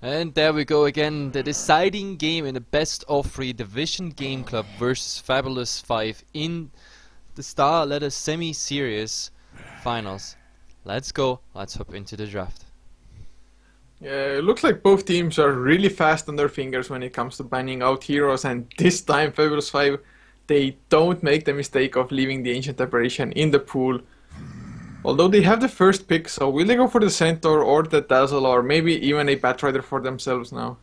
And there we go again, the deciding game in the best of 3 Division Game Club versus FAB5 in the Starladder semi-series finals. Let's go, let's hop into the draft. Yeah, it looks like both teams are really fast on their fingers when it comes to banning out heroes, and this time FAB5, they don't make the mistake of leaving the Ancient Apparition in the pool. Although they have the first pick, so will they go for the Centaur or the Dazzle or maybe even a Batrider for themselves now?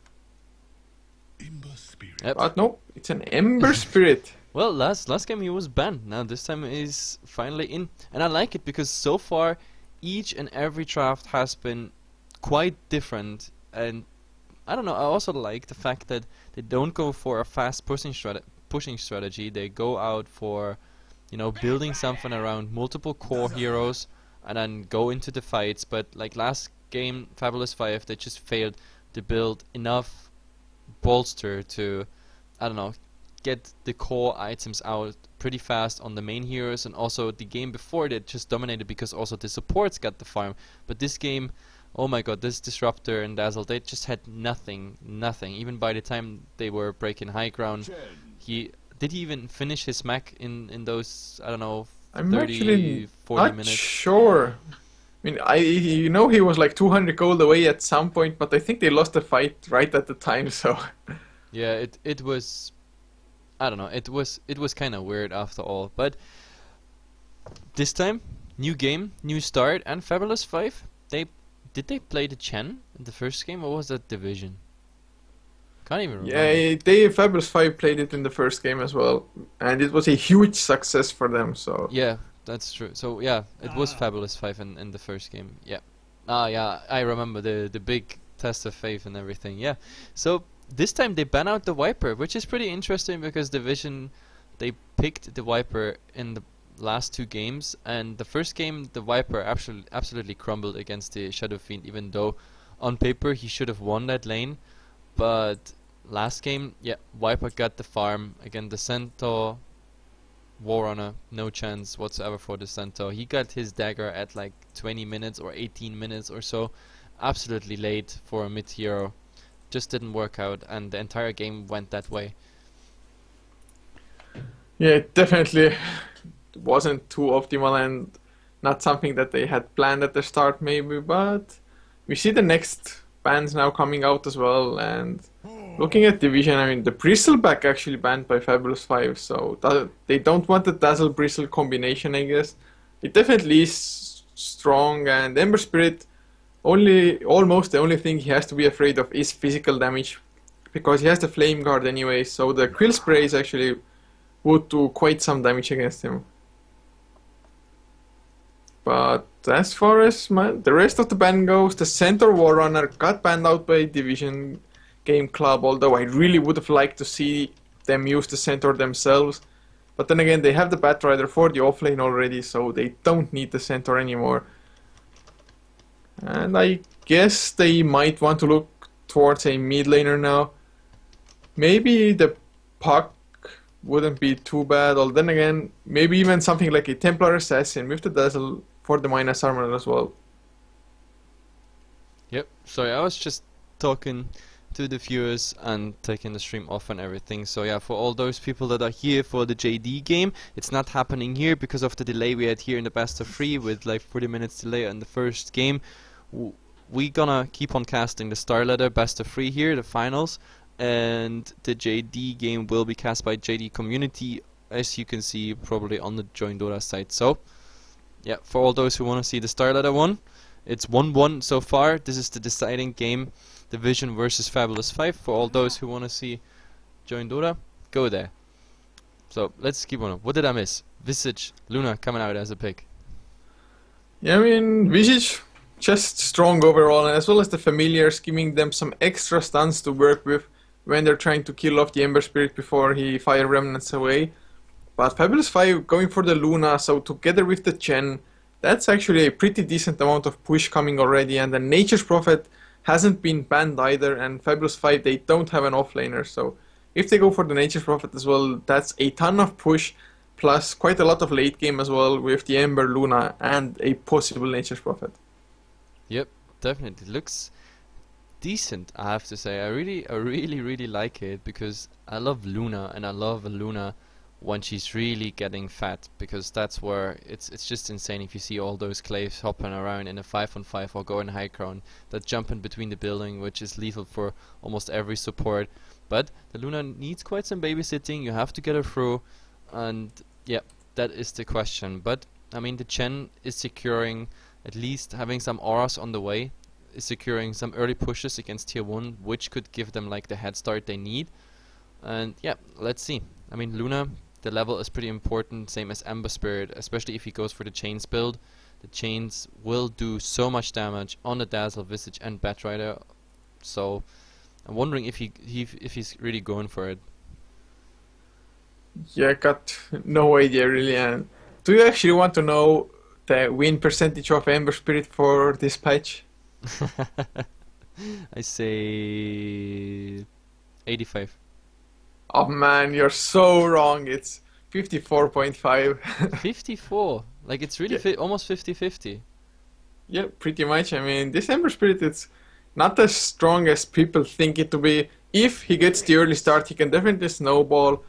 Yep. But no, it's an Ember Spirit. Well, last game he was banned, now this time he's finally in. And I like it because so far each and every draft has been quite different, and I don't know, I also like the fact that they don't go for a fast pushing strategy, they go out for, you know, building something around multiple core heroes and then go into the fights. But like last game, FAB5, they just failed to build enough bolster to, I don't know, get the core items out pretty fast on the main heroes. And also the game before, they just dominated because also the supports got the farm. But this game, oh my god, this Disruptor and Dazzle, they just had nothing. Even by the time they were breaking high ground, did he even finish his mech in those, I don't know, I'm 30, actually 40 not minutes? sure. I mean, you know, he was like 200 gold away at some point, but I think they lost the fight right at the time, so... Yeah, it was, I don't know, it was kind of weird after all. But this time, new game, new start, and FAB5, did they play the Chen in the first game, or was that Division? Can't even remember. Yeah, FAB5 played it in the first game as well, and it was a huge success for them, so... Yeah, that's true. So yeah, it was FAB5 in the first game, yeah. Yeah, I remember the big test of faith and everything, yeah. So this time they ban out the Viper, which is pretty interesting because Division, they picked the Viper in the last 2 games, and the first game the Viper absolutely crumbled against the Shadow Fiend, even though on paper he should have won that lane. But last game, yeah, Viper got the farm. Again, the Centaur, Warrunner, no chance whatsoever for the Centaur. He got his dagger at like 20 minutes or 18 minutes or so. Absolutely late for a mid hero. Just didn't work out, and the entire game went that way. Yeah, it definitely wasn't too optimal and not something that they had planned at the start maybe, but we see the next bans now coming out as well. And looking at Division, I mean, the Bristleback actually banned by FAB5, so they don't want the Dazzle Bristle combination, I guess. It definitely is strong, and Ember Spirit, almost the only thing he has to be afraid of is physical damage, because he has the Flame Guard anyway, so the Quill Sprays actually would do quite some damage against him. But as far as the rest of the ban goes, the Centaur Warrunner got banned out by Division Game Club, although I really would have liked to see them use the Centaur themselves. But then again, they have the Batrider for the offlane already, so they don't need the Centaur anymore. And I guess they might want to look towards a mid laner now. Maybe the Puck wouldn't be too bad, or then again, maybe even something like a Templar Assassin with the Dazzle for the minus armor as well. Yep, sorry, I was just talking to the viewers and taking the stream off and everything. So yeah, for all those people that are here for the JD game, it's not happening here because of the delay we had here in the best of 3 with like 40 minutes delay on the first game. We gonna keep on casting the Starladder best of 3 here, the finals, and the JD game will be cast by JD Community, as you can see probably on the Join Dota site. So yeah, for all those who want to see the Starladder one, it's 1-1 so far. This is the deciding game, Division versus FAB5. For all those who want to see Join Dota, go there. So let's keep on. What did I miss? Visage, Luna coming out as a pick. Yeah, I mean, Visage just strong overall, and as well as the Familiars, giving them some extra stuns to work with when they're trying to kill off the Ember Spirit before he fire remnants away. But FAB5 going for the Luna, so together with the Chen, that's actually a pretty decent amount of push coming already, and the Nature's Prophet hasn't been banned either, and FAB5, they don't have an offlaner, so if they go for the Nature's Prophet as well, that's a ton of push, plus quite a lot of late game as well with the Ember, Luna, and a possible Nature's Prophet. Yep, definitely. Looks decent, I have to say. I really like it because I love Luna, and I love Luna when she's really getting fat, because that's where it's just insane if you see all those claves hopping around in a 5-on-5 or going high ground, that jump in between the building, which is lethal for almost every support. But the Luna needs quite some babysitting. You have to get her through, and yeah, that is the question. But I mean, the Chen is securing, at least having some auras on the way, is securing some early pushes against tier 1, which could give them like the head start they need. And yeah, let's see. I mean, Luna, the level is pretty important, same as Ember Spirit, especially if he goes for the chains build. The chains will do so much damage on the Dazzle, Visage and Batrider, so I'm wondering if he's really going for it. Yeah, I got no idea really. And do you actually want to know the win percentage of Ember Spirit for this patch? I say 85. Oh man, you're so wrong. It's 54.5. 54? Like, it's really almost 50-50. Yeah, pretty much. I mean, this Ember Spirit, it's not as strong as people think it to be. If he gets the early start, he can definitely snowball.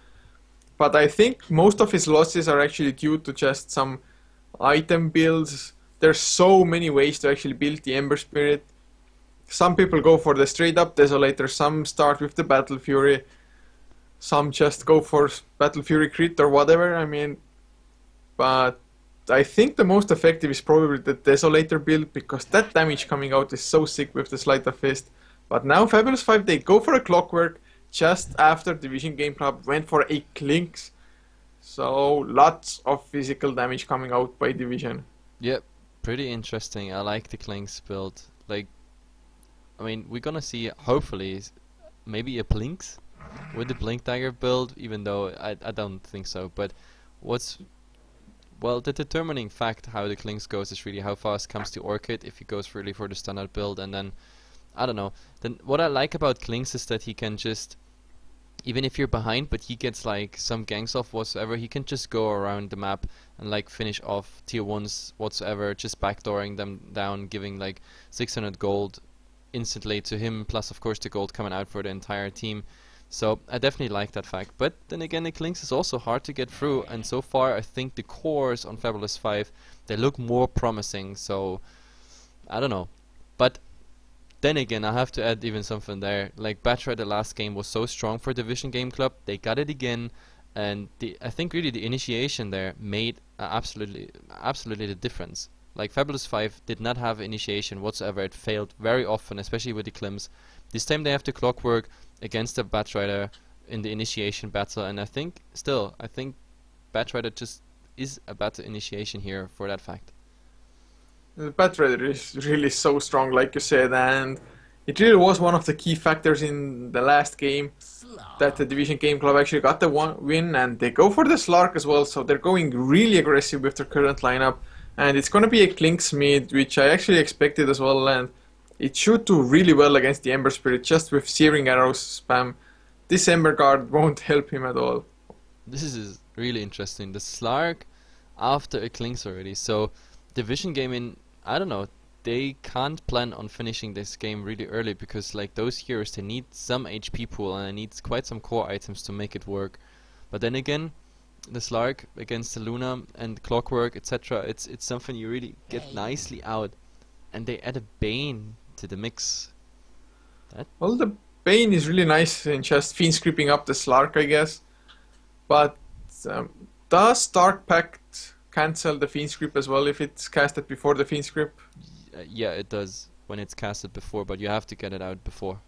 But I think most of his losses are actually due to just some item builds. There's so many ways to actually build the Ember Spirit. Some people go for the straight up Desolator, some start with the Battle Fury, some just go for Battle Fury crit or whatever, I mean. But I think the most effective is probably the Desolator build, because that damage coming out is so sick with the Sleight of Fist. But now FAB5, they go for a Clockwork just after Division Game Club went for a Clinks. So lots of physical damage coming out by Division. Yep, pretty interesting. I like the Clinks build. Like, I mean, we're gonna see, hopefully, maybe a Blinks with the Blink Dagger build, even though I don't think so. But well, the determining fact how the Clinks goes is really how fast comes the Orchid, if he goes really for the standard build. And then, I don't know. Then what I like about Clinks is that he can just, even if you're behind, but he gets like some ganks off whatsoever, he can just go around the map and like finish off tier 1s whatsoever, just backdooring them down, giving like 600 gold instantly to him, plus of course the gold coming out for the entire team. So I definitely like that fact. But then again, the Clinks is also hard to get through, and so far I think the cores on FAB5, they look more promising, so I don't know. But then again, I have to add even something there. Like, Batra, the last game was so strong for Division Game Club, they got it again, and I think really the initiation there made absolutely the difference. Like, FAB5 did not have initiation whatsoever. It failed very often, especially with the Clims. This time they have the Clockwork against the Batrider in the initiation battle, and I think Batrider just is a better initiation here for that fact. The Batrider is really so strong, like you said, and it really was one of the key factors in the last game that the Division Game Club actually got the win, and they go for the Slark as well, so they're going really aggressive with their current lineup. And it's going to be a Clinks mid, which I actually expected as well, and it should do really well against the Ember Spirit, just with Searing Arrows spam. This Ember Guard won't help him at all. This is really interesting. The Slark after a Clinks already, so Division Gaming, I don't know, they can't plan on finishing this game really early, because like those heroes, they need some HP pool and they need quite some core items to make it work. But then again, the Slark against the Luna and Clockwork, etc., it's something you really get nicely out, and they add a Bane to the mix. Well, the Bane is really nice in just Fiend Scripting up the Slark, I guess. But does Stark Pact cancel the Fiend Script as well if it's casted before the Fiend Script? Yeah, it does when it's casted before, but you have to get it out before.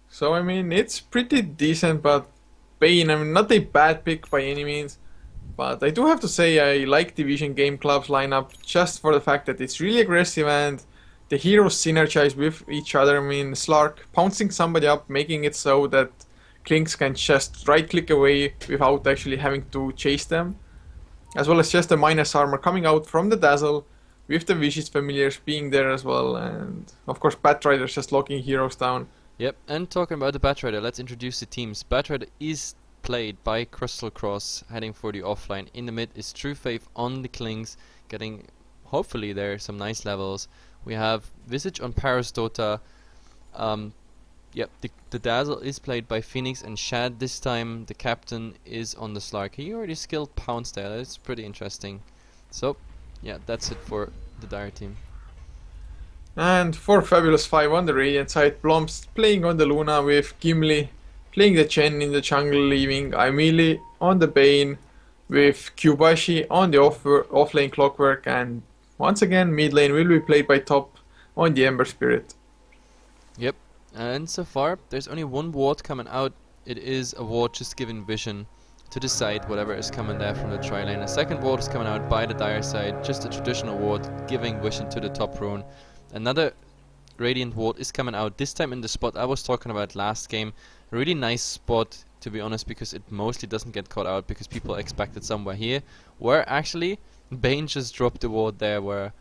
So I mean, it's pretty decent, but Bane, I mean, not a bad pick by any means, but I do have to say I like Division Game Club's lineup just for the fact that it's really aggressive and the heroes synergize with each other. I mean, Slark pouncing somebody up, making it so that Clinks can just right click away without actually having to chase them, as well as just the minus armor coming out from the Dazzle with the Vicious Familiars being there as well, and of course Batrider just locking heroes down. Yep, and talking about the Batrider, let's introduce the teams. Batrider is played by Crystal Cross, heading for the offline. In the mid is True Faith on the Clings, getting hopefully there some nice levels. We have Visage on Paris Dota. Yep, the Dazzle is played by Phoenix and Shad. This time the captain is on the Slark. He already skilled Pounce there. That's pretty interesting. So, yeah, that's it for the Dire team. And for FAB5 on the Radiant side, Blomps playing on the Luna with Gimli, playing the Chen in the jungle, leaving Amelie on the Bane with Kyubashi on the off-lane Clockwork, and once again mid lane will be played by Top on the Ember Spirit. Yep, and so far there's only one ward coming out. It is a ward just giving vision to the side, whatever is coming there from the tri-lane. A second ward is coming out by the Dire side, just a traditional ward giving vision to the top rune. Another Radiant ward is coming out, this time in the spot I was talking about last game. A really nice spot, to be honest, because it mostly doesn't get caught out because people expect it somewhere here, where actually Bane just dropped the ward there where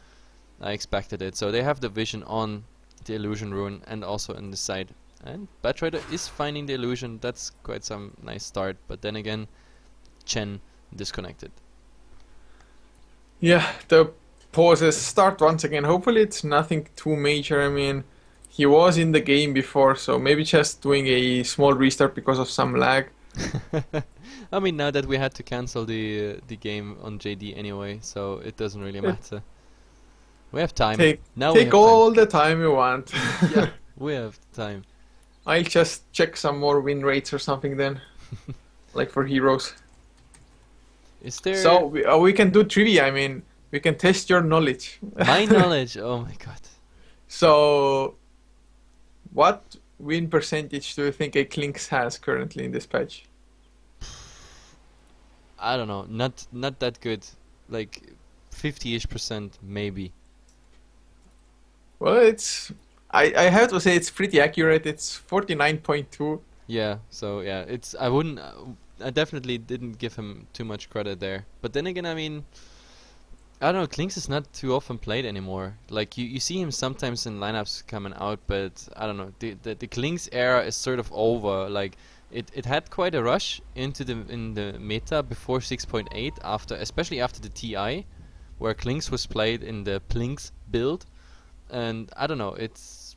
I expected it. So they have the vision on the illusion rune and also in the side. And Batrider is finding the illusion. That's quite some nice start, but then again Chen disconnected. Yeah, the pauses start once again. Hopefully it's nothing too major. I mean, he was in the game before, so maybe just doing a small restart because of some lag. I mean, now that we had to cancel the game on JD anyway, so it doesn't really matter. We have time. Take Time. all the time you want. Yeah, we have time. I'll just check some more win rates or something then, like for heroes. Is there? So we can do trivia. I mean, we can test your knowledge. My knowledge. Oh my god. So, what win percentage do you think a Klinks has currently in this patch? I don't know. Not that good. Like 50-ish% maybe. Well, it's I have to say it's pretty accurate. It's 49.2. Yeah. So yeah, it's I definitely didn't give him too much credit there. But then again, I mean, I don't know, Klinks is not too often played anymore. Like you see him sometimes in lineups coming out, but I don't know, the Klinks era is sort of over. Like it had quite a rush into the meta before 6.8, especially after the TI, where Klinks was played in the Plinks build, and I don't know, it's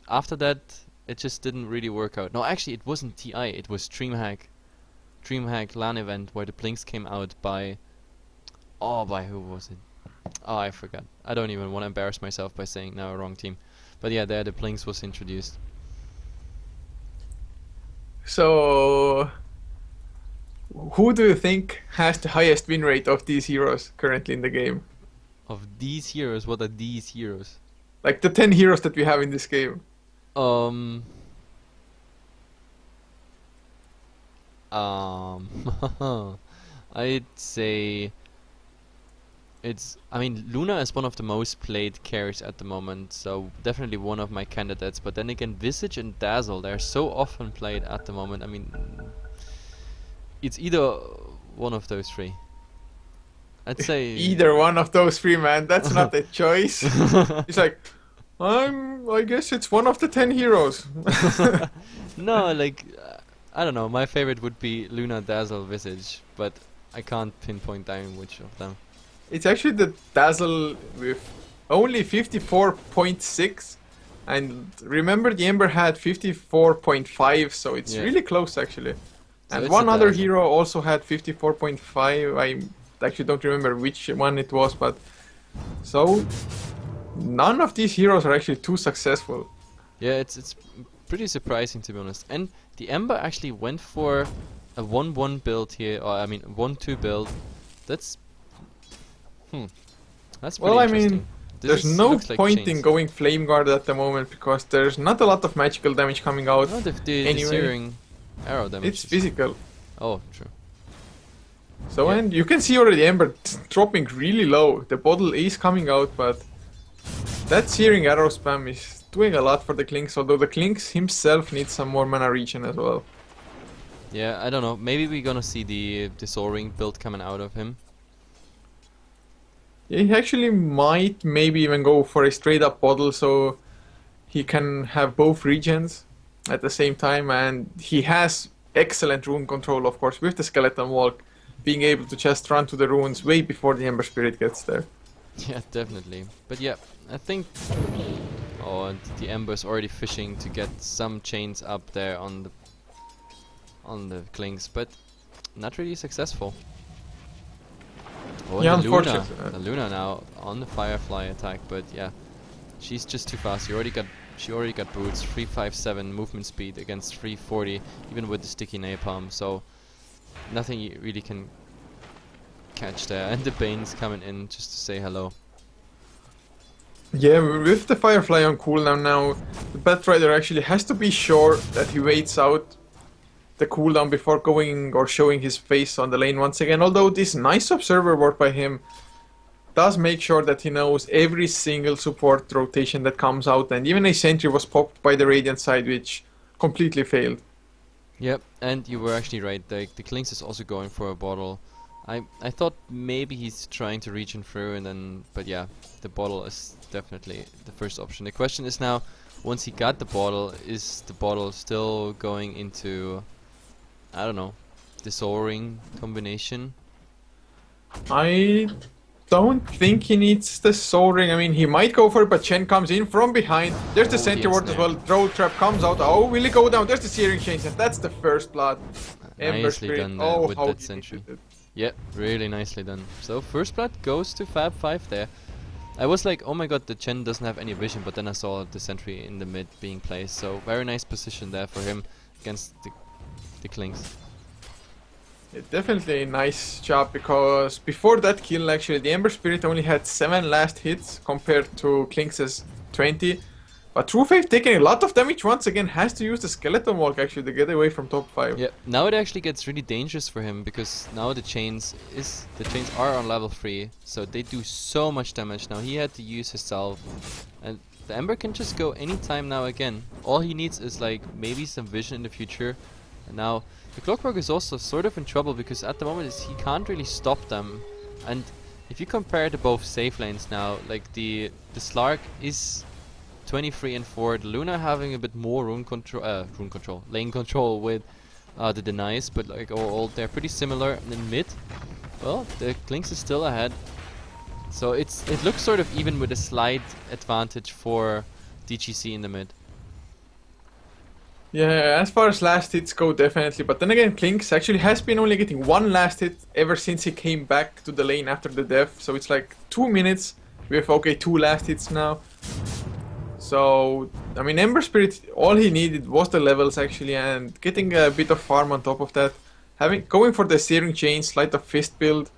after that it just didn't really work out. No, actually it wasn't TI, it was DreamHack LAN event where the Plinks came out by who was it? Oh, I forgot. I don't even want to embarrass myself by saying now a wrong team. But yeah, there the Plinks was introduced. So, who do you think has the highest win rate of these heroes currently in the game? Of these heroes, what are these heroes? Like the 10 heroes that we have in this game. I'd say I mean, Luna is one of the most played carries at the moment, so definitely one of my candidates. But then again, Visage and Dazzle, they're so often played at the moment. I mean, it's either one of those three. I'd say either one of those three, man. That's not a choice. It's like, I guess it's one of the 10 heroes. No, like, I don't know. My favorite would be Luna, Dazzle, Visage, but I can't pinpoint down which of them. It's actually the Dazzle with only 54.6, and remember the Ember had 54.5, so it's really close actually. So and one other hero also had 54.5. I actually don't remember which one it was, but so none of these heroes are actually too successful. Yeah, it's pretty surprising, to be honest. And the Ember actually went for a 1-1 build here, or I mean 1-2 build. That's pretty well, I interesting. mean, there's no point in going Flame Guard at the moment because there's not a lot of magical damage coming out. No, the anyway. searing arrow damage. It's physical. Oh, true. So and you can see already Ember dropping really low. The bottle is coming out, but that searing arrow spam is doing a lot for the Klinks, although the Klinks himself needs some more mana regen as well. Yeah, I don't know. Maybe we're gonna see the Soaring build coming out of him. Yeah, he actually might maybe even go for a straight up bottle so he can have both regions at the same time, and he has excellent rune control, of course, with the Skeleton Walk, being able to just run to the runes way before the Ember Spirit gets there. Yeah, definitely. But yeah, I think Oh, and the Ember's already fishing to get some chains up there on the Klings, but not really successful. Oh, Yeah, and the Luna. unfortunately. The Luna now on the Firefly attack, but yeah, she's just too fast. She already got boots, 357 movement speed against 340, even with the sticky napalm. So nothing you really can catch there. And the Bane's coming in just to say hello. Yeah, with the Firefly on cooldown now, the Batrider actually has to be sure that he waits out the cooldown before going or showing his face on the lane once again. Although this nice observer work by him does make sure that he knows every single support rotation that comes out, and even a sentry was popped by the Radiant side, which completely failed. Yep, and you were actually right. The Klings is also going for a bottle. I thought maybe he's trying to reach in through, and then, but yeah, the bottle is definitely the first option. The question is now, once he got the bottle, is the bottle still going into, I don't know, the Soul Ring combination? I don't think he needs the Soul Ring. I mean, he might go for it, but Chen comes in from behind. There's the sentry ward as well. Throw trap comes out. Oh, will he go down? There's the Searing Chains, and that's the first blood. Ember Nicely Spirit. done there Oh, with how that he sentry. did it. Yep, really nicely done. So first blood goes to FAB5 there. I was like, oh my god, the Chen doesn't have any vision, but then I saw the sentry in the mid being placed. So very nice position there for him against the Klings. Yeah, definitely a nice job, because before that kill actually the Ember Spirit only had 7 last hits compared to Klinks' 20. But Trueface taking a lot of damage once again, has to use the Skeleton Walk actually to get away from top 5. Yeah, now it actually gets really dangerous for him, because now the chains are on level 3, so they do so much damage. Now he had to use his salve, and the Ember can just go anytime now again. All he needs is like maybe some vision in the future. And now the Clockwork is also sort of in trouble, because at the moment he can't really stop them. And if you compare the both safe lanes now, like the Slark is 23 and 4, the Luna having a bit more lane control with the denies, but like all they're pretty similar. And in mid, well, the Klings is still ahead, so it looks sort of even with a slight advantage for DGC in the mid. Yeah, as far as last hits go, definitely. But then again, Klinks actually has been only getting 1 last hit ever since he came back to the lane after the death. So it's like 2 minutes. We have, okay, 2 last hits now. So, I mean, Ember Spirit, all he needed was the levels actually, and getting a bit of farm on top of that. Going for the Searing Chain, Sleight of Fist build,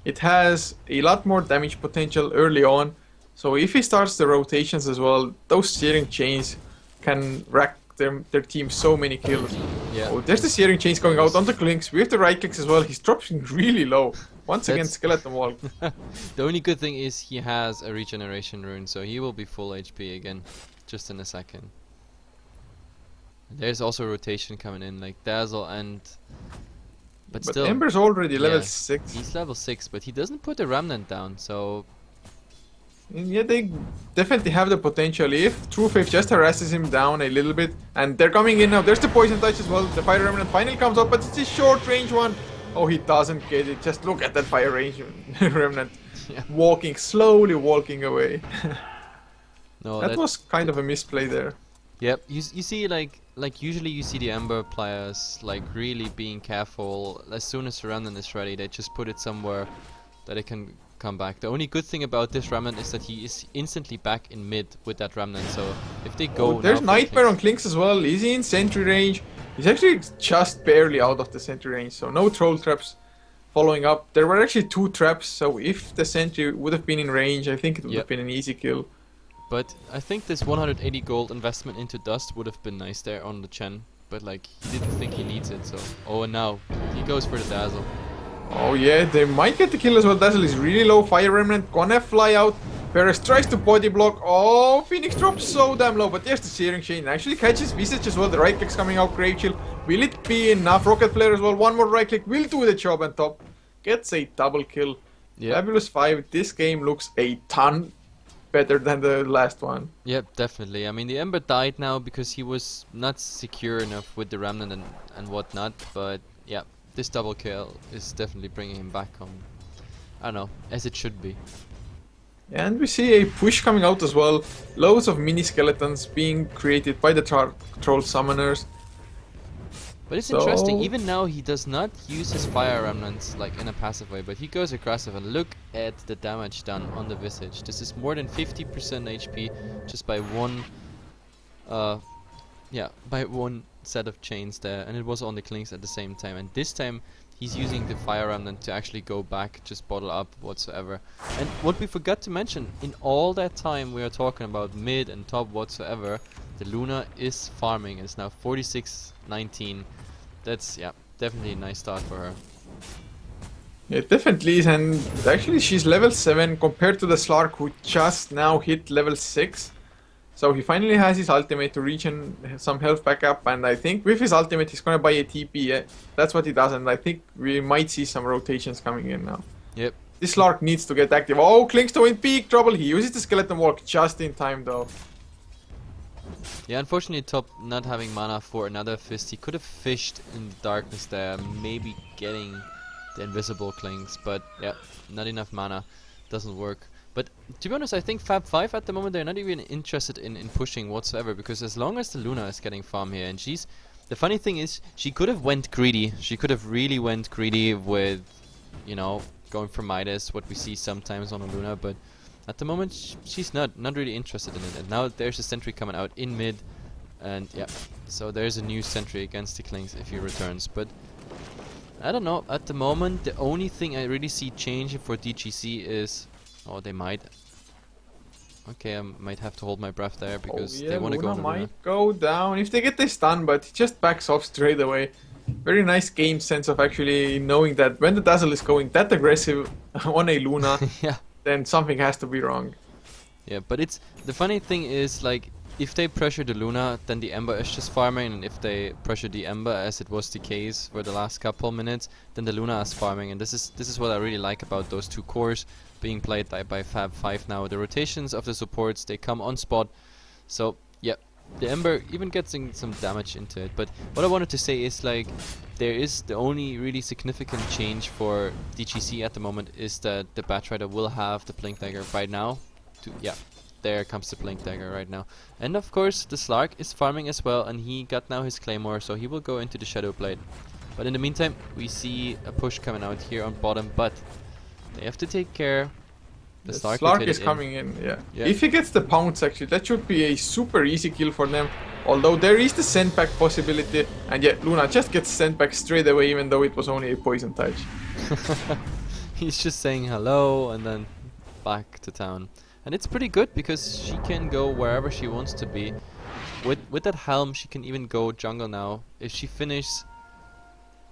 it has a lot more damage potential early on. So if he starts the rotations as well, those Searing Chains can rack their team so many kills. Yeah. Oh, there's the Searing Chains going out on the Klinks. We have the right clicks as well. He's dropping really low. Once again, Skeleton Wall. The only good thing is he has a regeneration rune, so he will be full HP again, just in a second. There's also rotation coming in, like Dazzle and... But still... Ember's already level yeah, 6. He's level 6, but he doesn't put the Remnant down, so... Yeah, they definitely have the potential if Trueface just harasses him down a little bit. And they're coming in now. There's the Poison Touch as well. The Fire Remnant finally comes out, but it's a short range one. Oh, he doesn't get it. Just look at that Fire range Remnant. Yeah. Slowly walking away. No, that was kind of a misplay there. Yep, you see like usually you see the Ember players like really being careful. As soon as the Remnant is ready, they just put it somewhere that it can come back. The only good thing about this Remnant is that he is instantly back in mid with that Remnant, so if they go... Oh, there's Nightmare on Klinks as well. Is he in sentry range? He's actually just barely out of the sentry range, so no troll traps following up. There were actually 2 traps, so if the sentry would have been in range, I think it would have been an easy kill. But I think this 180 gold investment into Dust would have been nice there on the Chen, but like he didn't think he needs it, so... Oh, and now he goes for the Dazzle. Oh yeah, they might get the kill as well. Dazzle is really low. Fire Remnant gonna fly out. Perez tries to body block. Oh, Phoenix drops so damn low. But there's the Searing Chain. Actually catches Visage as well. The right click's coming out. Grave Chill. Will it be enough? Rocket Player as well. One more right click will do the job on top. Gets a double kill. Yep. FAB5. This game looks a ton better than the last one. Yep, definitely. I mean, the Ember died now because he was not secure enough with the Remnant and whatnot. But yeah. This double kill is definitely bringing him back on, I don't know, as it should be. And we see a push coming out as well. Loads of mini skeletons being created by the troll summoners. But it's interesting, even now he does not use his fire remnants like in a passive way, but he goes aggressive, and look at the damage done on the Visage. This is more than 50% HP just by one by one set of chains there, and it was on the Klings at the same time, and this time he's using the fire remnant to actually go back, just bottle up whatsoever. And what we forgot to mention, in all that time we are talking about mid and top whatsoever, the Luna is farming. It's now 46-19. That's, yeah, definitely a nice start for her. It definitely is, and actually she's level 7 compared to the Slark, who just now hit level 6. So he finally has his ultimate to reach some health back up, and I think with his ultimate he's gonna buy a TP. Yeah, that's what he does, and I think we might see some rotations coming in now. Yep. This Slark needs to get active. Oh, Klingstone in peak trouble. He uses the skeleton walk just in time though. Yeah, unfortunately top not having mana for another fist. He could have fished in the darkness there, maybe getting the invisible Klings, but yeah, not enough mana. Doesn't work. But to be honest, I think FAB5 at the moment, they're not even interested in pushing whatsoever, because as long as the Luna is getting farm here, and she's... The funny thing is, she could have went greedy. She could have really went greedy with, you know, going for Midas, what we see sometimes on a Luna, but at the moment she's not really interested in it. And now there's a sentry coming out in mid, and yeah, so there's a new sentry against the Klings if he returns. But I don't know, at the moment the only thing I really see changing for DGC is... Oh, they might. Okay, I might have to hold my breath there because they want to go on the Luna. Might go down if they get this stun, but he just backs off straight away. Very nice game sense of actually knowing that when the Dazzle is going that aggressive on a Luna, yeah, then something has to be wrong. Yeah, but it's... The funny thing is, like, if they pressure the Luna, then the Ember is just farming, and if they pressure the Ember, as it was the case for the last couple minutes, then the Luna is farming, and this is what I really like about those two cores being played by FAB5 now. The rotations of the supports, they come on spot, so yeah, the Ember even gets some damage into it. But what I wanted to say is, like, there is the only really significant change for DGC at the moment is that the Batrider will have the Blink Dagger right now. Yeah, there comes the Blink Dagger right now. And of course the Slark is farming as well, and he got now his Claymore, so he will go into the Shadow Blade. But in the meantime, we see a push coming out here on bottom, but they have to take care. The Slark is coming in, yeah. If he gets the pounce, actually, that should be a super easy kill for them. Although there is the send back possibility, and yet Luna just gets sent back straight away, even though it was only a poison touch. He's just saying hello and then back to town. And it's pretty good because she can go wherever she wants to be. With that helm, she can even go jungle now. If she finishes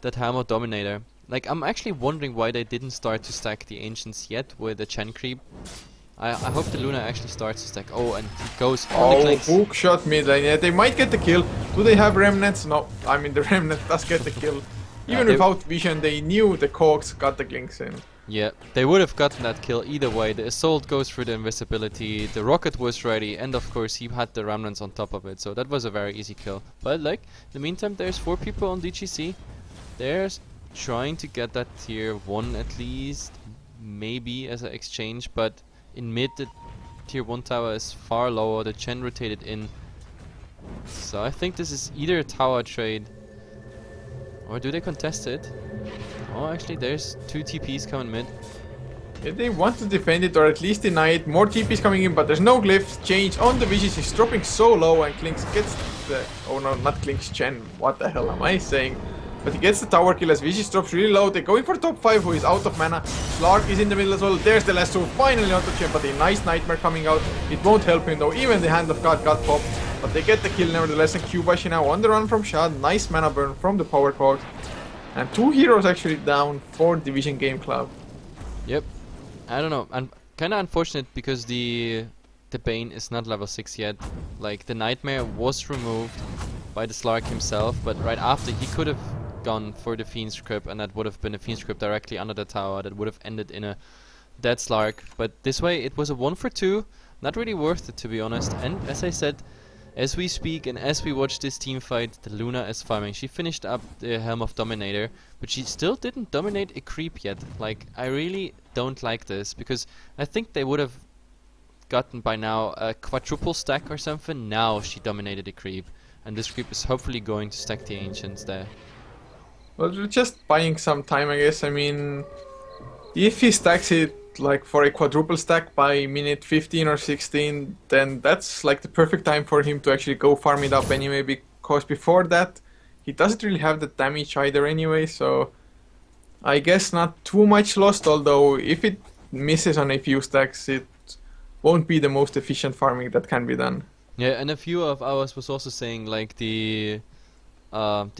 that helm of Dominator. Like, I'm actually wondering why they didn't start to stack the Ancients yet with the Chen creep. I hope the Luna actually starts to stack. Oh, and he goes on the Klings. Hook shot mid lane. Yeah, they might get the kill. Do they have remnants? No. I mean, the remnant does get the kill. Even without vision, they knew the Cogs got the Klings in. Yeah, they would have gotten that kill either way. The Assault goes through the invisibility, the Rocket was ready, and of course he had the Remnants on top of it, so that was a very easy kill. But like, in the meantime, there's 4 people on DGC. There's trying to get that tier 1 at least, maybe as an exchange, but in mid the tier 1 tower is far lower, the Chen rotated in. So I think this is either a tower trade, or do they contest it? Oh, actually there's 2 TPs coming mid. Yeah, they want to defend it or at least deny it. More TPs coming in, but there's no glyphs. Change on the Vicious is dropping so low, and Klings gets the... Oh no, not Klings, Chen. What the hell am I saying? But he gets the tower kill as Vicious drops really low. They're going for top 5 who is out of mana. Slark is in the middle as well. There's the lasso finally onto Chen, but a nice Nightmare coming out. It won't help him though. Even the Hand of God got popped. But they get the kill nevertheless, and Cubashi now on the run from Shad. Nice mana burn from the power cogs. And 2 heroes actually down for Division Game Club. Yep. I don't know. And kinda unfortunate because the Bane is not level 6 yet. Like, the Nightmare was removed by the Slark himself, but right after he could have gone for the Fiend's Grip, and that would have been a Fiend's Grip directly under the tower. That would have ended in a dead Slark. But this way it was a 1 for 2. Not really worth it, to be honest. And as I said, as we speak and as we watch this team fight, the Luna is farming. She finished up the Helm of Dominator, but she still didn't dominate a creep yet. Like, I really don't like this, because I think they would have gotten by now a quadruple stack or something. Now she dominated the creep, and this creep is hopefully going to stack the ancients there. Well, we're just buying some time, I guess. I mean, if he stacks it like for a quadruple stack by minute 15 or 16, then that's like the perfect time for him to actually go farm it up anyway, because before that he doesn't really have the damage either anyway, so I guess not too much lost, although if it misses on a few stacks it won't be the most efficient farming that can be done. Yeah, and a few of ours was also saying like the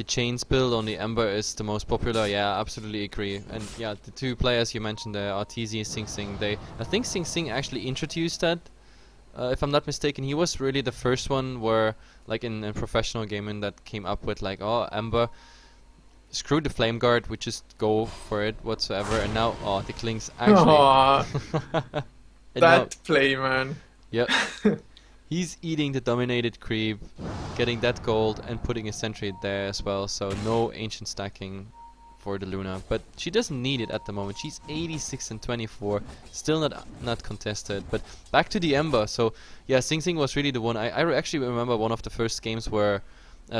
chains build on the Ember is the most popular. Yeah, absolutely agree. And yeah, the two players you mentioned there, RTZ and Sing Sing, I think Sing Sing actually introduced that. If I'm not mistaken, he was really the first one where, like in professional gaming, that came up with like, oh, Ember, screw the Flame Guard, we just go for it whatsoever. And now, oh, the Kling's actually... that play, man. Yep. He's eating the dominated creep, getting that gold and putting a sentry there as well, so no ancient stacking for the Luna. But she doesn't need it at the moment. She's 86 and 24, still not contested. But back to the Ember. So yeah, Sing Sing was really the one. I actually remember one of the first games where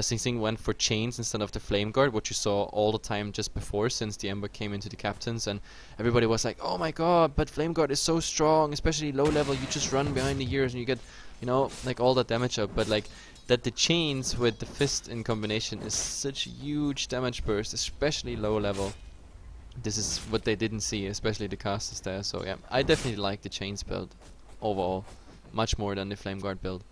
Sing Sing went for chains instead of the Flame Guard, which you saw all the time just before, since the Ember came into the captains, and everybody was like, oh my god, but Flame Guard is so strong, especially low level, you just run behind the ears and you get, you know, like all that damage up. But like that the chains with the fist in combination is such a huge damage burst, especially low level. This is what they didn't see, especially the casters there. So yeah, I definitely like the chains build overall, much more than the Flame Guard build.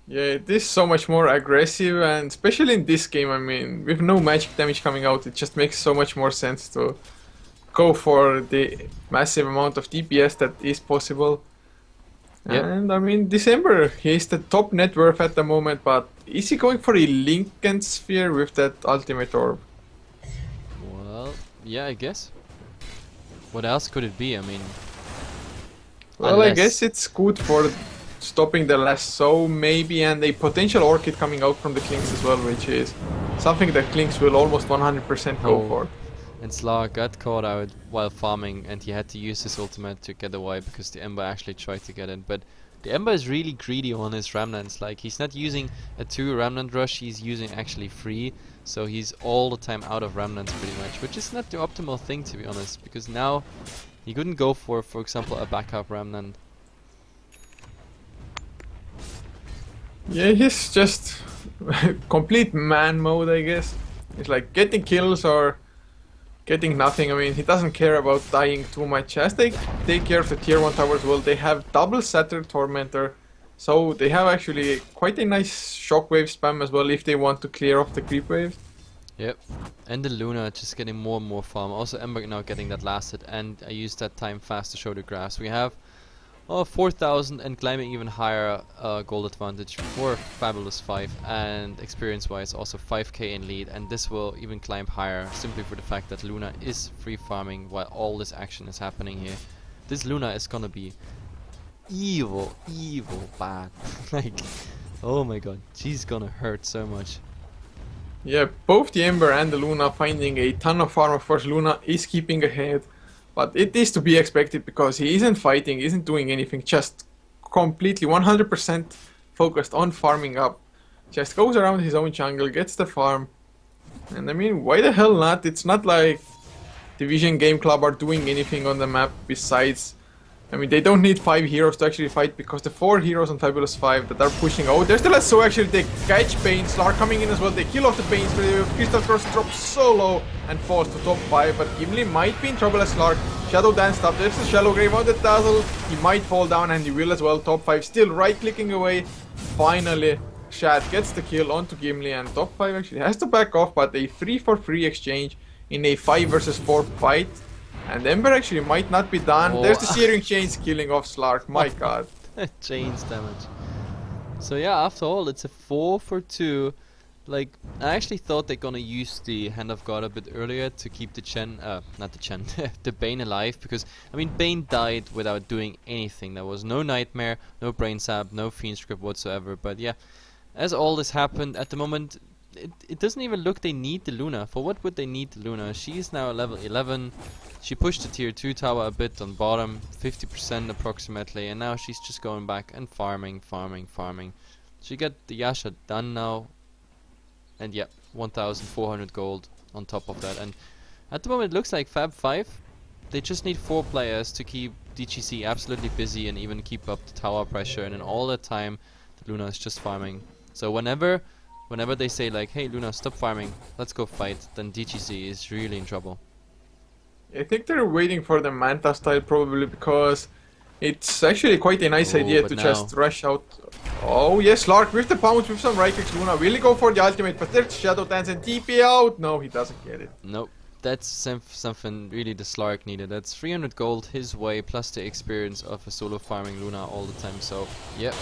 Yeah, it is so much more aggressive, and especially in this game, I mean, with no magic damage coming out, it just makes so much more sense to go for the massive amount of DPS that is possible. Yep. And I mean, December, he's the top net worth at the moment, but is he going for a Lincoln Sphere with that ultimate orb? Well, yeah, I guess. What else could it be? I mean... Well, I guess it's good for stopping the lasso, maybe, and a potential Orchid coming out from the Klings as well, which is something that Klings will almost 100% go for. And Slar got caught out while farming, and he had to use his ultimate to get away because the Ember actually tried to get it. But the Ember is really greedy on his Remnants. Like, he's not using a 2 Remnant rush, he's using actually 3. So he's all the time out of Remnants pretty much, which is not the optimal thing, to be honest, because now he couldn't go for example, a backup Remnant. Yeah, he's just complete man mode, I guess. It's like getting kills or getting nothing. I mean, he doesn't care about dying too much. As they take care of the tier 1 towers, well, they have double Satyr Tormentor, so they have actually quite a nice shockwave spam as well if they want to clear off the creep wave. Yep, and the Luna just getting more and more farm. Also Ember now getting that last hit, and I used that time fast to show the graphs. We have 4,000 and climbing even higher gold advantage for FAB5, and experience wise also 5k in lead, and this will even climb higher simply for the fact that Luna is free farming while all this action is happening here. This Luna is gonna be evil bad. Like, oh my god, she's gonna hurt so much. Yeah, both the Ember and the Luna finding a ton of farm. Of course, Luna is keeping ahead, but it is to be expected because he isn't fighting, isn't doing anything, just completely 100% focused on farming up. Just goes around his own jungle, gets the farm, and I mean, why the hell not? It's not like Division Game Club are doing anything on the map besides... I mean, they don't need 5 heroes to actually fight, because the 4 heroes on FAB5 that are pushing... Oh, there's the lasso actually, they catch Bane, Slar coming in as well, they kill off the Banes, Crystal Cross drops so low and falls to top 5, but Gimli might be in trouble as Slar. Shadow Dance up, there's the Shallow Grave on the Dazzle, he might fall down and he will as well, top 5 still right clicking away. Finally, Shad gets the kill onto Gimli, and top 5 actually has to back off, but a 3-for-3 exchange in a 5 versus 4 fight. And Ember actually might not be done. Oh. There's the Searing Chains killing off Slark, my god. Chains damage. So yeah, after all, it's a 4-for-2. Like, I actually thought they're gonna use the Hand of God a bit earlier to keep the not the Chen, the Bane alive, because, I mean, Bane died without doing anything. There was no Nightmare, no Brain Sap, no Fiend Script whatsoever, but yeah, as all this happened, at the moment, it doesn't even look they need the Luna. For what would they need the Luna? She's now level 11. She pushed the tier 2 tower a bit on bottom, 50% approximately, and now she's just going back and farming. She got the Yasha done now, and yeah, 1,400 gold on top of that. And at the moment it looks like FAB5, they just need 4 players to keep DGC absolutely busy and even keep up the tower pressure, and in all that time the Luna is just farming. So whenever they say like, hey Luna, stop farming, let's go fight, then DGC is really in trouble. I think they're waiting for the Manta style probably, because it's actually quite a nice idea to just rush out. Oh yes, Slark with the pounce with some right clicks. Luna will he go for the ultimate, but there's Shadow Dance and TP out. No, he doesn't get it. Nope. That's something really the Slark needed. That's 300 gold his way, plus the experience of a solo farming Luna all the time. So, yep.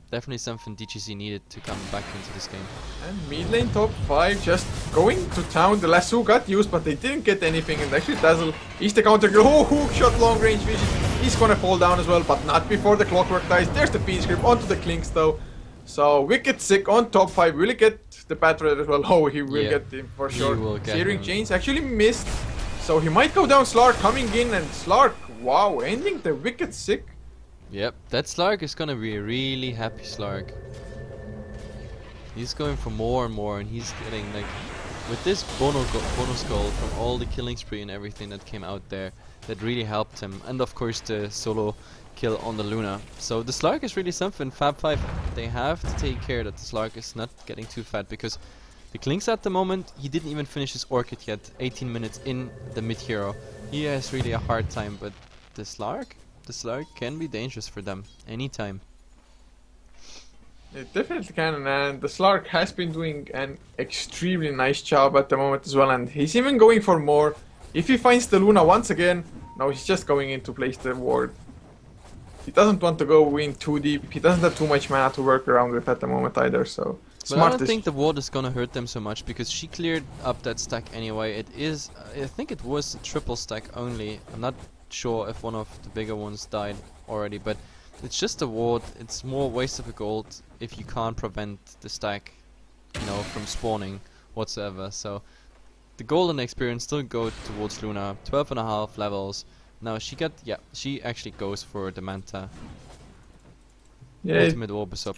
Definitely something DGC needed to come back into this game. And mid lane top 5 just going to town. The lasso got used, but they didn't get anything. And actually Dazzle is the counter. Oh, hook shot, long range vision. He's gonna fall down as well, but not before the clockwork dies. There's the Fiend Script onto the Clinks though. So Wicked Sick on top 5. Will he get the Patriot as well? Oh, he will get him for sure. Searing Chains actually missed. So he might go down. Slark coming in, and Slark, wow, ending the Wicked Sick. Yep, that Slark is gonna be a really happy Slark. He's going for more and more, and he's getting like, with this bonus gold from all the killing spree and everything that came out there, that really helped him. And of course the solo kill on the Luna. So the Slark is really something. FAB5, they have to take care that the Slark is not getting too fat, because the Clinks at the moment, he didn't even finish his Orchid yet, 18 minutes in the mid hero. He has really a hard time, but the Slark can be dangerous for them anytime. It definitely can, and the Slark has been doing an extremely nice job at the moment as well, and he's even going for more. If he finds the Luna once again, no, he's just going in to place the ward. He doesn't want to go in too deep. He doesn't have too much mana to work around with at the moment either, so but I don't think the ward is gonna hurt them so much, because she cleared up that stack anyway. It is, I think it was a triple stack only. I'm not sure if one of the bigger ones died already, but it's just a ward. It's more waste of a gold if you can't prevent the stack, you know, from spawning whatsoever. So the golden experience still go towards Luna. 12.5 levels. Now she got, yeah, she actually goes for the Manta. Yeah, ultimate orb is up.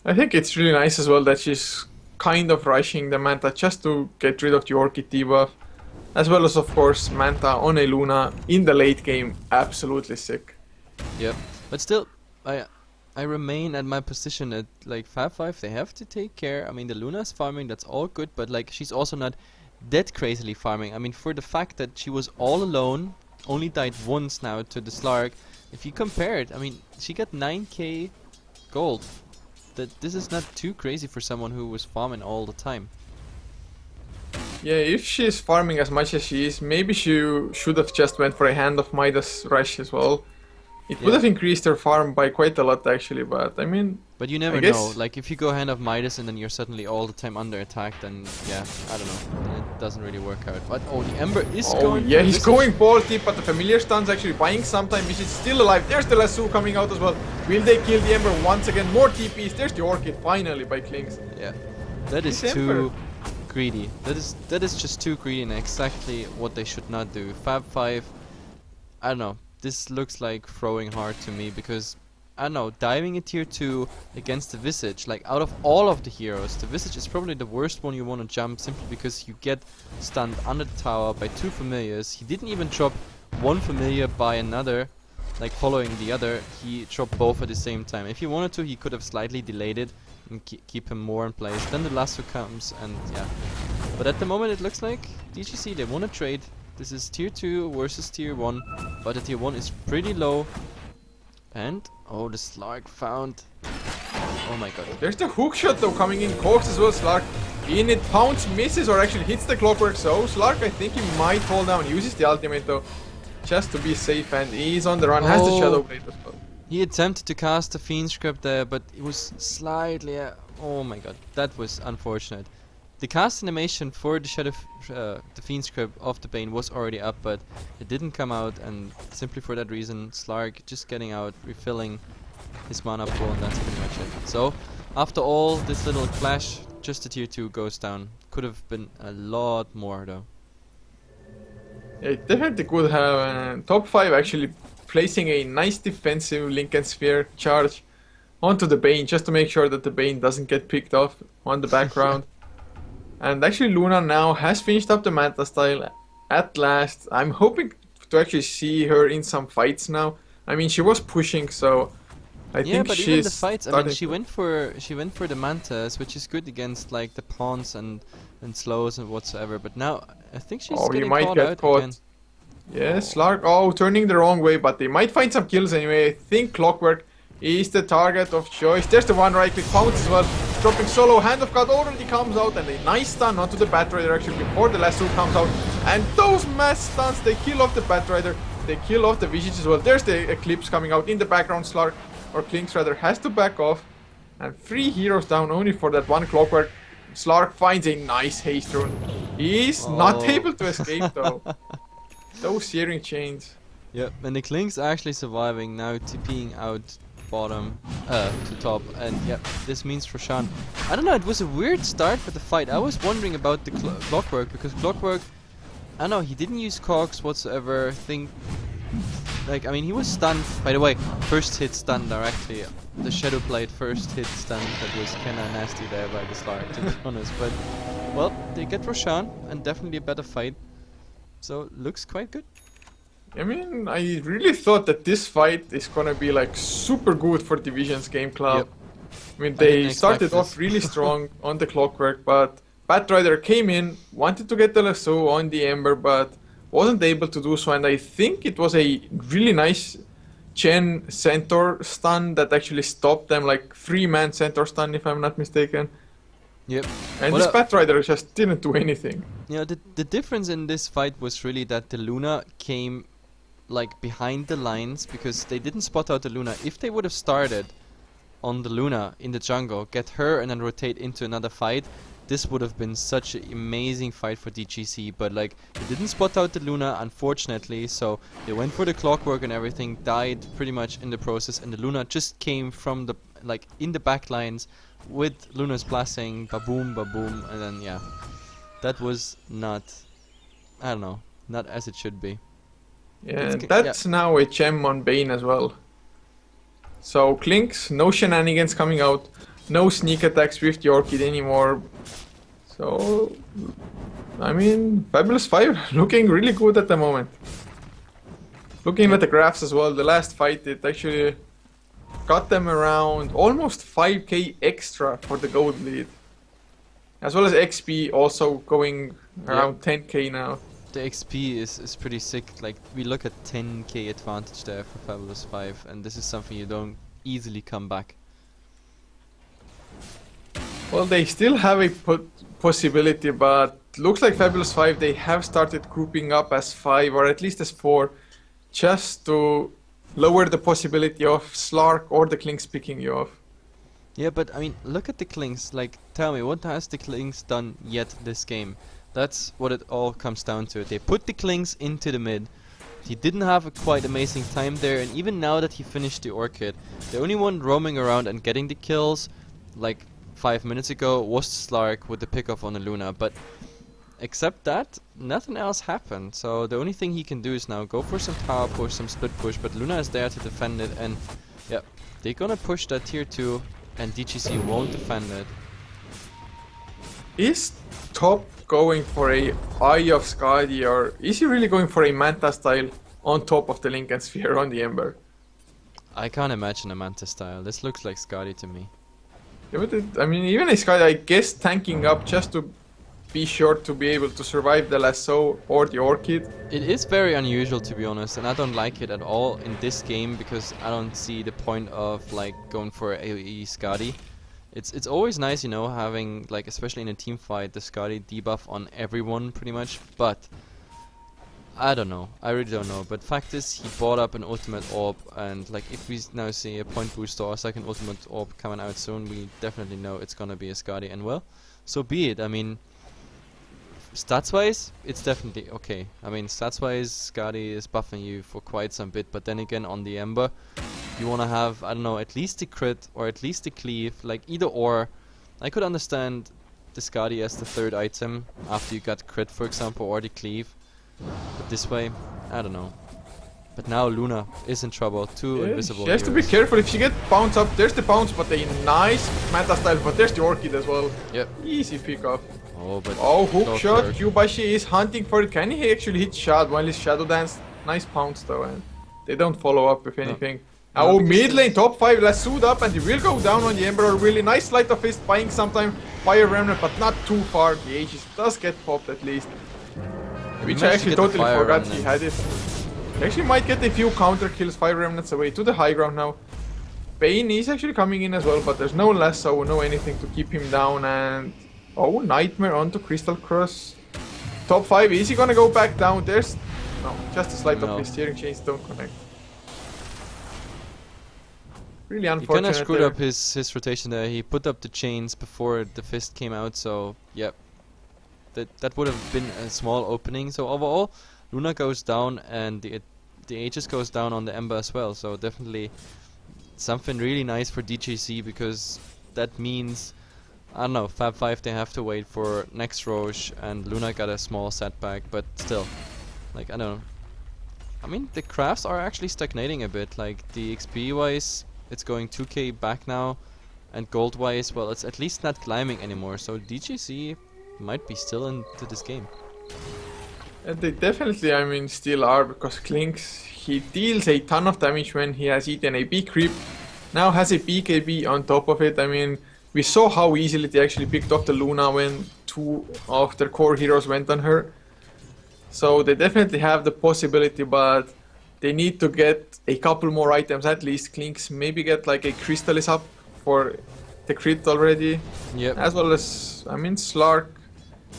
I think it's really nice as well that she's kind of rushing the Manta just to get rid of the Orchid debuff. As well as, of course, Manta on a Luna in the late game. Absolutely sick. Yep. But still, I remain at my position at like FAB5. They have to take care. I mean, the Luna's farming, that's all good, but like she's also not that crazily farming. I mean, for the fact that she was all alone, only died once now to the Slark. If you compare it, I mean, she got 9k gold. This is not too crazy for someone who was farming all the time. Yeah, if she's farming as much as she is, maybe she should have just went for a Hand of Midas rush as well. It would have increased her farm by quite a lot actually, but I mean... But you never know, like if you go Hand of Midas and then you're suddenly all the time under attack, then yeah, I don't know, it doesn't really work out. But oh, the Ember is going... yeah, he's going balls deep, but the Familiar Stun's actually buying some time. He's still alive. There's the Lasso coming out as well. Will they kill the Ember once again? More TPs. There's the Orchid finally by Clinks. Yeah, that is too greedy. That is just too greedy and exactly what they should not do. FAB5, I don't know. This looks like throwing hard to me, because I don't know, diving a tier 2 against the Visage, like out of all of the heroes, the Visage is probably the worst one you want to jump, simply because you get stunned under the tower by 2 familiars. He didn't even drop one familiar by another, like following the other. He dropped both at the same time. If he wanted to, he could have slightly delayed it and keep him more in place. Then the lasso comes, and yeah. But at the moment it looks like DGC, they want to trade. This is tier 2 versus tier 1, but the tier 1 is pretty low. And, oh, the Slark found... Oh my god. There's the hook shot though coming in, Cox as well. Slark in it, Pounce misses or actually hits the clockwork. So Slark, I think he might fall down, uses the ultimate though, just to be safe, and he's on the run, has the Shadow Blade as well. He attempted to cast the Fiend Script there, but it was slightly... oh my god, that was unfortunate. The cast animation for the Shadow, the Fiend Script of the Bane was already up, but it didn't come out, and simply for that reason, Slark just getting out, refilling his mana pool, and that's pretty much it. So, after all this little clash, just the tier 2 goes down. Could have been a lot more though. Yeah, it definitely could have. Top 5 actually placing a nice defensive Lincoln Sphere charge onto the Bane just to make sure that the Bane doesn't get picked off on the background. And actually Luna now has finished up the Manta style at last. I'm hoping to actually see her in some fights now. I mean, she was pushing, so I think but she's even the fights, I mean, starting she went for the Mantas, which is good against like the pawns and slows and whatsoever. But now I think she's Oh, he getting might caught get out caught. again. Yes, Lark. Oh, turning the wrong way, but they might find some kills anyway. I think Clockwork is the target of choice. There's the one right click pounce as well. Dropping solo. Hand of God already comes out, and a nice stun onto the Batrider actually before the lasso comes out. And those mass stuns, they kill off the Batrider. They kill off the Visage as well. There's the Eclipse coming out in the background. Slark, or Klinks rather, has to back off. And 3 heroes down only for that one Clockwork. Slark finds a nice haste rune. He's not able to escape though. Those searing chains. Yep, and the Klinks are actually surviving now, TPing out bottom to top, and yep, this means Roshan. I don't know, it was a weird start for the fight. I was wondering about the Clockwork, because Clockwork, I don't know, he didn't use cogs whatsoever. I mean, he was stunned. By the way, first hit stun directly. The Shadow Blade first hit stun, that was kinda nasty there by the Slark, to be honest. But, well, they get Roshan, and definitely a better fight. So, looks quite good. I mean, I really thought that this fight is gonna be like super good for Division's Game Club. Yep. I mean, they started off really strong on the Clockwork, but Batrider came in, wanted to get the lasso on the Ember, but wasn't able to do so. And I think it was a really nice Chen Centaur stun that actually stopped them, like 3-man Centaur stun, if I'm not mistaken. Yep. And Well, this Batrider just didn't do anything. You know, the difference in this fight was really that the Luna came like behind the lines, because they didn't spot out the Luna. If they would have started on the Luna in the jungle, get her and then rotate into another fight, this would have been such an amazing fight for DGC. But like, they didn't spot out the Luna, unfortunately, so they went for the Clockwork and everything, died pretty much in the process, and the Luna just came from the like in the back lines with Luna's blessing, ba-boom, ba-boom, and then yeah, that was not, I don't know, not as it should be. Yeah, that's now a gem on Bane as well. So Klinks, no shenanigans coming out, no sneak attacks with the Orchid anymore. So, I mean, FAB5 looking really good at the moment. Looking at the graphs as well, the last fight it actually got them around almost 5k extra for the gold lead. As well as XP also going around 10k now. The XP is pretty sick. Like, we look at 10k advantage there for FAB5, and this is something you don't easily come back. Well, they still have a possibility, but looks like FAB5, they have started grouping up as 5 or at least as 4, just to lower the possibility of Slark or the Klinks picking you off. Yeah, but I mean, look at the Klinks. Like, tell me, what has the Klinks done yet this game? That's what it all comes down to. They put the Klinks into the mid. He didn't have a quite amazing time there, and even now that he finished the Orchid, the only one roaming around and getting the kills, like 5 minutes ago, was Slark with the pickoff on the Luna. But except that, nothing else happened. So the only thing he can do is now go for some tower push, some split push, but Luna is there to defend it, and yeah, they're gonna push that tier 2, and DGC won't defend it. Is top going for a Eye of Skadi, or is he really going for a Manta style on top of the Lincoln Sphere on the Ember? I can't imagine a Manta style. This looks like Skadi to me. Yeah, but I mean, even a Skadi, I guess, tanking up just to be sure to be able to survive the lasso or the Orchid. It is very unusual, to be honest, and I don't like it at all in this game, because I don't see the point of like going for AoE Skadi. It's always nice, you know, having, like, especially in a team fight, the Skadi debuff on everyone pretty much, but I don't know. I really don't know. But fact is, he bought up an ultimate orb, and like, if we now see a point boost or a second ultimate orb coming out soon, we definitely know it's gonna be a Skadi, and well, so be it. I mean, stats wise, it's definitely okay. I mean, stats wise, Skadi is buffing you for quite some bit, but then again, on the Ember, you wanna have, I don't know, at least a crit or at least a cleave, like either or. I could understand the Skadi as the third item after you got crit, for example, or the cleave. But this way, I don't know. But now Luna is in trouble. Two invisible She has to be careful. If she gets bounce up, there's the bounce, but a nice meta style. But there's the Orchid as well. Yep. Easy pick off. Oh, but hook shot. Kyubashi is hunting for it. Can he actually hit shot while his Shadow Dance? Nice pounce though, and they don't follow up with anything. No, mid lane, top 5, let's suit up, and he will go down on the Emperor. Really nice Sleight of Fist, buying sometime Fire Remnant, but not too far. The Aegis does get popped at least. Which I actually totally forgot he had it. He actually might get a few counter kills, Fire Remnants away to the high ground now. Bane is actually coming in as well, but there's no lasso, no anything to keep him down, and Nightmare onto Crystal Cross. Top 5, is he gonna go back down? There's no, just a Sleight of Fist, steering chains don't connect. Really unfortunate. He kind of screwed up his rotation there. He put up the chains before the fist came out, so yep. That would have been a small opening. So overall, Luna goes down and the Aegis goes down on the Ember as well. So definitely something really nice for DGC, because that means, I don't know, FAB5 they have to wait for next Roche, and Luna got a small setback, but still, like, I don't know. I mean, the crafts are actually stagnating a bit. Like the XP wise, it's going 2k back now, and gold wise, well, it's at least not climbing anymore. So DGC might be still into this game. And they definitely, I mean, still are, because Klinks, he deals a ton of damage when he has eaten a B creep. Now has a BKB on top of it. I mean, we saw how easily they actually picked off the Luna when 2 of their core heroes went on her. So they definitely have the possibility, but they need to get a couple more items at least. Klinks maybe get like a Crystallis up for the crit already. Yep. As well as, I mean, Slark.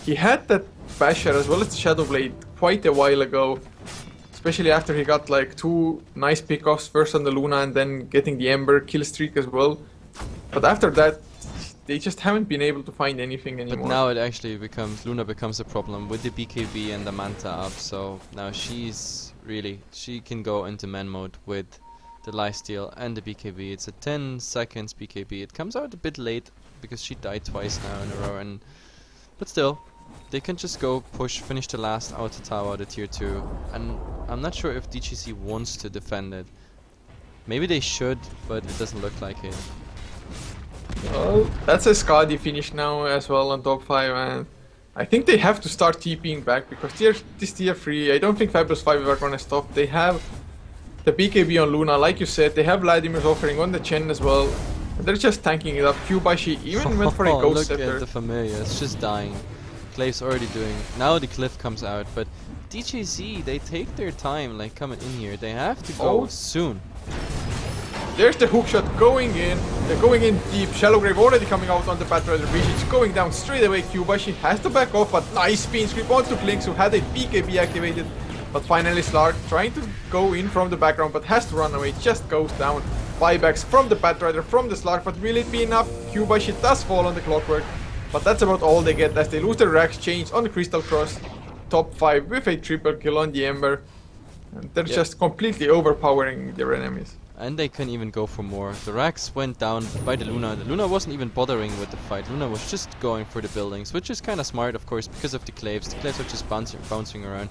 He had that Basher as well as the Shadow Blade quite a while ago. Especially after he got like 2 nice pickoffs, first on the Luna and then getting the Ember kill streak as well. But after that, they just haven't been able to find anything anymore. But now it actually becomes, Luna becomes a problem with the BKB and the Manta up. So now she can go into man mode with the lifesteal and the BKB. It's a 10 seconds BKB. It comes out a bit late because she died twice now in a row, but still, they can just go push, finish the last outer tower, the tier 2, and I'm not sure if DGC wants to defend it. Maybe they should, but it doesn't look like it. Well, that's a Skadi finish now as well on top 5, and I think they have to start TPing back, because this tier 3, I don't think FAB5 are gonna stop. They have the BKB on Luna, like you said, they have Vladimir's offering on the Chen as well. And they're just tanking it up. Kyubashi even went for a Ghost Scepter. Look at the Familiar, it's just dying. Clave's already doing. Now the Cliff comes out, but DGC, they take their time, like coming in here. They have to go soon. There's the hookshot going in. They're going in deep. Shallow Grave already coming out on the Patrider Bridge. It's going down straight away. Kyubashi has to back off, but nice spin sweep onto Klinks, who had a BKB activated. But finally Slark trying to go in from the background, but has to run away. Just goes down. Buybacks from the Patrider, from the Slark, but will it be enough? Kyubashi does fall on the Clockwork. But that's about all they get as they lose their Rax chains on the Crystal Cross. Top 5 with a triple kill on the Ember. And they're just completely overpowering their enemies. And they can even go for more. The Rax went down by the Luna. The Luna wasn't even bothering with the fight. Luna was just going for the buildings, which is kind of smart, of course, because of the Claves. The Claves are just bouncing around,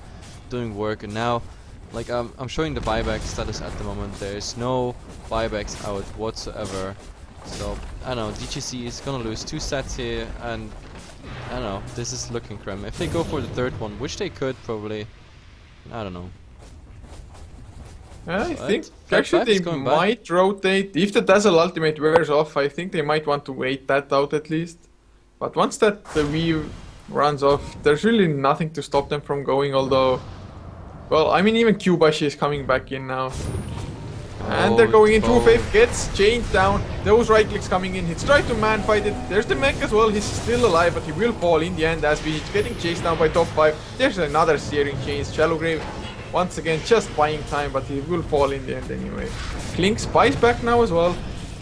doing work. And now, like, I'm showing the buyback status at the moment. There's no buybacks out whatsoever. So, I don't know, DGC is gonna lose 2 sets here, and I don't know, this is looking grim. If they go for the third one, which they could probably, I don't know. I think actually they might rotate. If the Dazzle ultimate wears off, I think they might want to wait that out at least. But once the weave runs off, there's really nothing to stop them from going, although, well, I mean, even Kyubashi is coming back in now. And they're going in. True Faith gets chained down. Those right clicks coming in. He's trying to man fight it. There's the mech as well. He's still alive, but he will fall in the end as he's getting chased down by top 5. There's another searing chains. Shallow Grave once again just buying time, but he will fall in the end anyway. Klinks buys back now as well.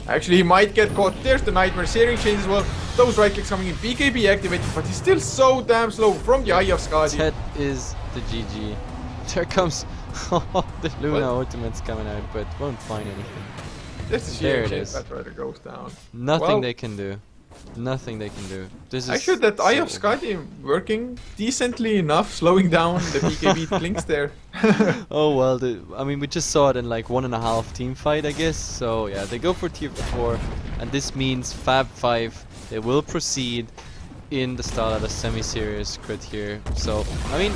Actually, he might get caught. There's the Nightmare searing chains as well. Those right clicks coming in. BKB activated, but he's still so damn slow from the eye of Skadi. That is the GG. There comes the Luna ultimate's coming out, but won't find anything. There's the searing chains. That rider goes down. Nothing they can do. Nothing they can do. This is Actually, that Eye of so- Sky team working decently enough, slowing down the BKB Blinks there. Oh well, I mean we just saw it in like 1.5 team fight, I guess. So yeah, they go for tier 4, and this means FAB5 they will proceed in the Starladder semi-series crit here. So I mean,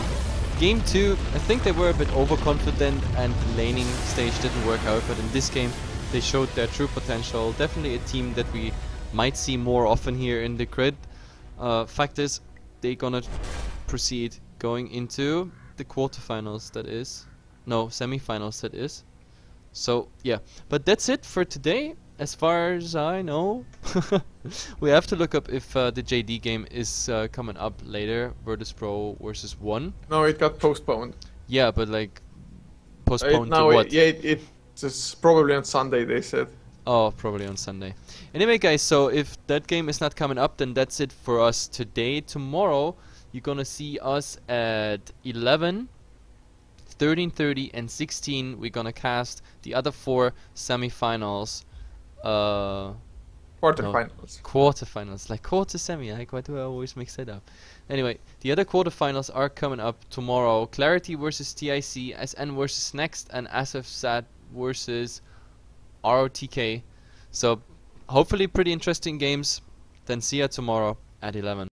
game 2, I think they were a bit overconfident and the laning stage didn't work out, but in this game they showed their true potential. Definitely a team that we might see more often here in the grid. Fact is, they're gonna proceed going into the quarterfinals, that is. No, semifinals, that is. So, yeah. But that's it for today, as far as I know. We have to look up if the JD game is coming up later, Virtus Pro versus 1. No, it got postponed. Yeah, but like, postponed to No, what? it's probably on Sunday, they said. Oh, probably on Sunday. Anyway, guys, so if that game is not coming up, then that's it for us today. Tomorrow, you're gonna see us at 11, 13:30, and 16. We're gonna cast the other 4 semifinals. Quarterfinals. Quarterfinals, like quarter semi. Like, why do I always mix that up? Anyway, the other quarterfinals are coming up tomorrow. Clarity versus TIC, SN versus Next, and SFSAT versus ROTK. So hopefully pretty interesting games. Then see ya tomorrow at 11.